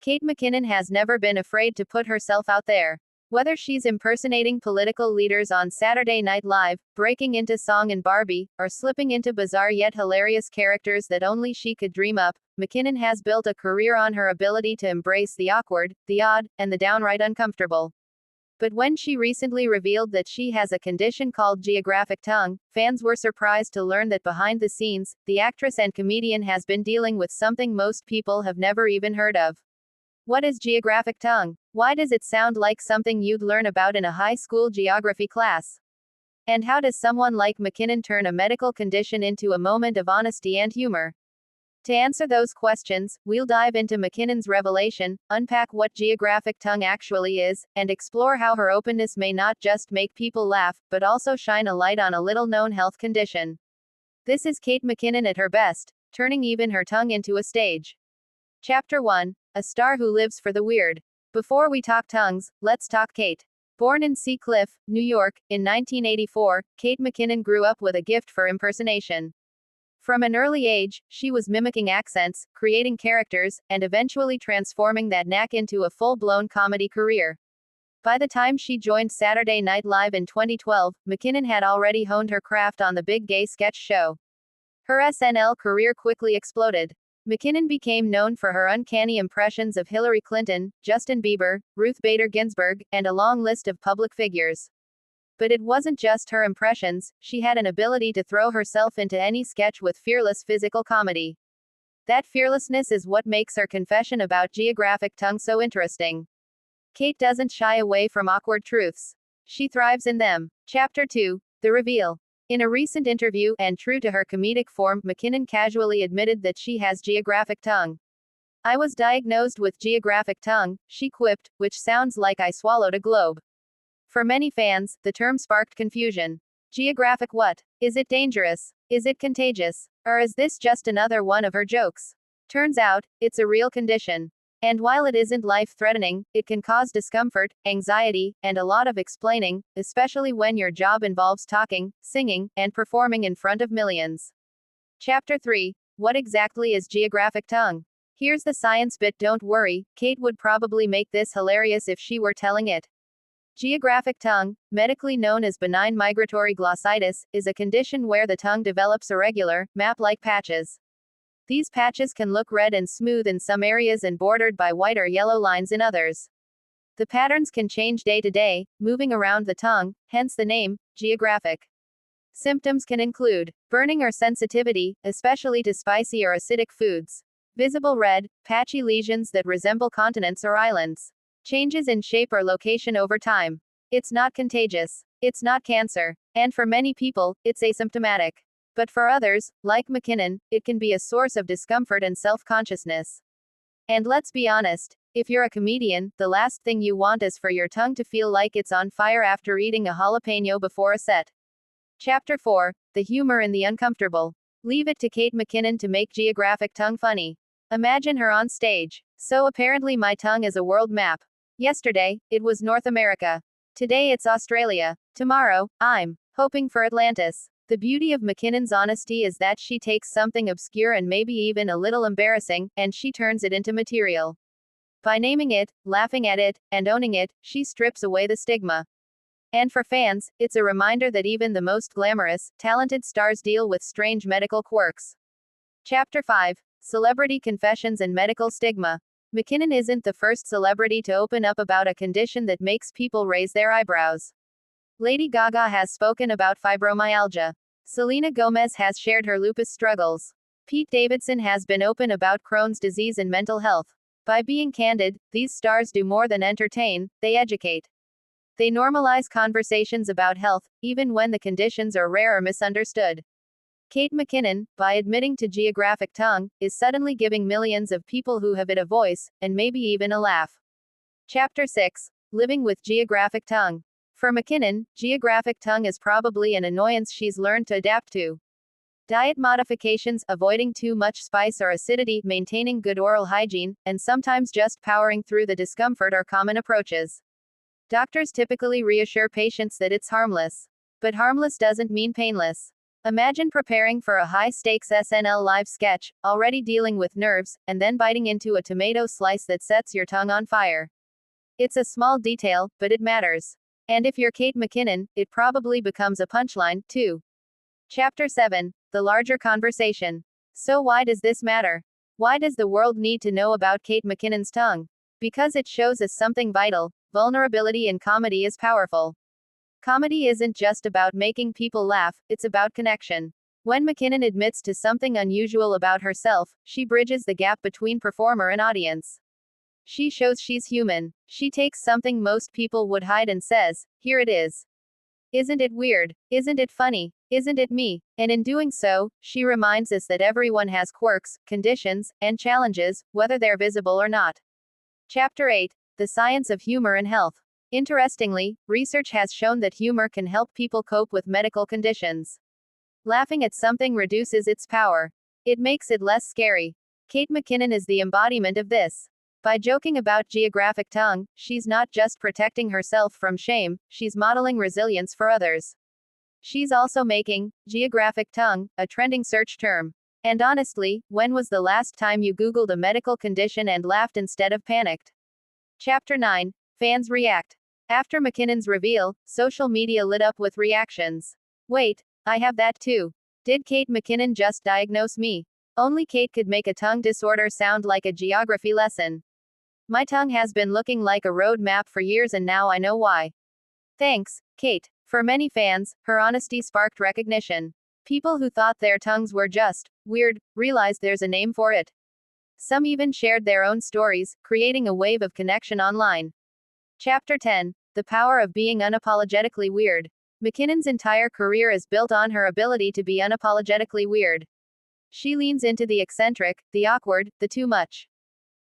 Kate McKinnon has never been afraid to put herself out there. Whether she's impersonating political leaders on Saturday Night Live, breaking into song in Barbie, or slipping into bizarre yet hilarious characters that only she could dream up, McKinnon has built a career on her ability to embrace the awkward, the odd, and the downright uncomfortable. But when she recently revealed that she has a condition called geographic tongue, fans were surprised to learn that behind the scenes, the actress and comedian has been dealing with something most people have never even heard of. What is geographic tongue? Why does it sound like something you'd learn about in a high school geography class? And how does someone like McKinnon turn a medical condition into a moment of honesty and humor? To answer those questions, we'll dive into McKinnon's revelation, unpack what geographic tongue actually is, and explore how her openness may not just make people laugh, but also shine a light on a little-known health condition. This is Kate McKinnon at her best, turning even her tongue into a stage. Chapter 1. A star who lives for the weird. Before we talk tongues, let's talk Kate. Born in Sea Cliff, New York, in 1984, Kate McKinnon grew up with a gift for impersonation. From an early age, she was mimicking accents, creating characters, and eventually transforming that knack into a full-blown comedy career. By the time she joined Saturday Night Live in 2012, McKinnon had already honed her craft on the big gay sketch show. Her SNL career quickly exploded. McKinnon became known for her uncanny impressions of Hillary Clinton, Justin Bieber, Ruth Bader Ginsburg, and a long list of public figures. But it wasn't just her impressions, she had an ability to throw herself into any sketch with fearless physical comedy. That fearlessness is what makes her confession about geographic tongue so interesting. Kate doesn't shy away from awkward truths. She thrives in them. Chapter 2. The Reveal. In a recent interview, and true to her comedic form, McKinnon casually admitted that she has geographic tongue. "I was diagnosed with geographic tongue," she quipped, which sounds like I swallowed a globe. For many fans, the term sparked confusion. Geographic what? Is it dangerous? Is it contagious? Or is this just another one of her jokes? Turns out, it's a real condition. And while it isn't life-threatening, it can cause discomfort, anxiety, and a lot of explaining, especially when your job involves talking, singing, and performing in front of millions. Chapter 3. What exactly is geographic tongue? Here's the science bit. Don't worry, Kate would probably make this hilarious if she were telling it. Geographic tongue, medically known as benign migratory glossitis, is a condition where the tongue develops irregular, map-like patches. These patches can look red and smooth in some areas and bordered by white or yellow lines in others. The patterns can change day to day, moving around the tongue, hence the name, geographic. Symptoms can include burning or sensitivity, especially to spicy or acidic foods, visible red, patchy lesions that resemble continents or islands, changes in shape or location over time. It's not contagious. It's not cancer. And for many people, it's asymptomatic. But for others, like McKinnon, it can be a source of discomfort and self-consciousness. And let's be honest, if you're a comedian, the last thing you want is for your tongue to feel like it's on fire after eating a jalapeno before a set. Chapter 4. The humor in the uncomfortable. Leave it to Kate McKinnon to make geographic tongue funny. Imagine her on stage. "So apparently my tongue is a world map. Yesterday, it was North America. Today it's Australia. Tomorrow, I'm hoping for Atlantis." The beauty of McKinnon's honesty is that she takes something obscure and maybe even a little embarrassing, and she turns it into material. By naming it, laughing at it, and owning it, she strips away the stigma. And for fans, it's a reminder that even the most glamorous, talented stars deal with strange medical quirks. Chapter 5. Celebrity confessions and medical stigma. McKinnon isn't the first celebrity to open up about a condition that makes people raise their eyebrows. Lady Gaga has spoken about fibromyalgia. Selena Gomez has shared her lupus struggles. Pete Davidson has been open about Crohn's disease and mental health. By being candid, these stars do more than entertain, they educate. They normalize conversations about health, even when the conditions are rare or misunderstood. Kate McKinnon, by admitting to geographic tongue, is suddenly giving millions of people who have it a voice, and maybe even a laugh. Chapter 6. Living with geographic tongue. For McKinnon, geographic tongue is probably an annoyance she's learned to adapt to. Diet modifications, avoiding too much spice or acidity, maintaining good oral hygiene, and sometimes just powering through the discomfort are common approaches. Doctors typically reassure patients that it's harmless. But harmless doesn't mean painless. Imagine preparing for a high-stakes SNL live sketch, already dealing with nerves, and then biting into a tomato slice that sets your tongue on fire. It's a small detail, but it matters. And if you're Kate McKinnon, it probably becomes a punchline, too. Chapter 7. The larger conversation. So why does this matter? Why does the world need to know about Kate McKinnon's tongue? Because it shows us something vital. Vulnerability in comedy is powerful. Comedy isn't just about making people laugh, it's about connection. When McKinnon admits to something unusual about herself, she bridges the gap between performer and audience. She shows she's human. She takes something most people would hide and says, "Here it is. Isn't it weird? Isn't it funny? Isn't it me?" And in doing so, she reminds us that everyone has quirks, conditions, and challenges, whether they're visible or not. Chapter 8. The Science of Humor and Health. Interestingly, research has shown that humor can help people cope with medical conditions. Laughing at something reduces its power. It makes it less scary. Kate McKinnon is the embodiment of this. By joking about geographic tongue, she's not just protecting herself from shame, she's modeling resilience for others. She's also making geographic tongue a trending search term. And honestly, when was the last time you Googled a medical condition and laughed instead of panicked? Chapter 9. Fans react. After McKinnon's reveal, social media lit up with reactions. Wait, I have that too. Did Kate McKinnon just diagnose me? Only Kate could make a tongue disorder sound like a geography lesson. My tongue has been looking like a road map for years and now I know why. Thanks, Kate. For many fans, her honesty sparked recognition. People who thought their tongues were just weird realized there's a name for it. Some even shared their own stories, creating a wave of connection online. Chapter 10. The Power of Being Unapologetically Weird. McKinnon's entire career is built on her ability to be unapologetically weird. She leans into the eccentric, the awkward, the too much.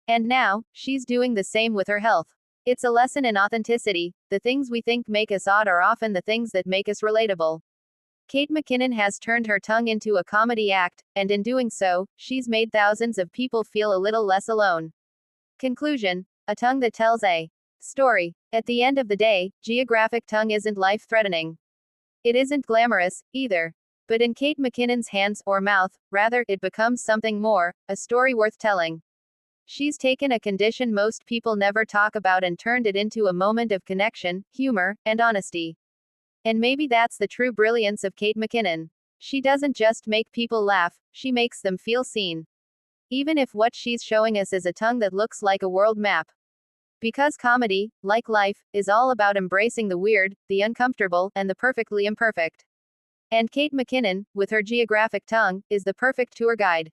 And now, she's doing the same with her health. It's a lesson in authenticity. The things we think make us odd are often the things that make us relatable. Kate McKinnon has turned her tongue into a comedy act, and in doing so, she's made thousands of people feel a little less alone. Conclusion. A tongue that tells a story. At the end of the day, geographic tongue isn't life-threatening. It isn't glamorous, either. But in Kate McKinnon's hands, or mouth, rather, it becomes something more, a story worth telling. She's taken a condition most people never talk about and turned it into a moment of connection, humor, and honesty. And maybe that's the true brilliance of Kate McKinnon. She doesn't just make people laugh, she makes them feel seen. Even if what she's showing us is a tongue that looks like a world map. Because comedy, like life, is all about embracing the weird, the uncomfortable, and the perfectly imperfect. And Kate McKinnon, with her geographic tongue, is the perfect tour guide.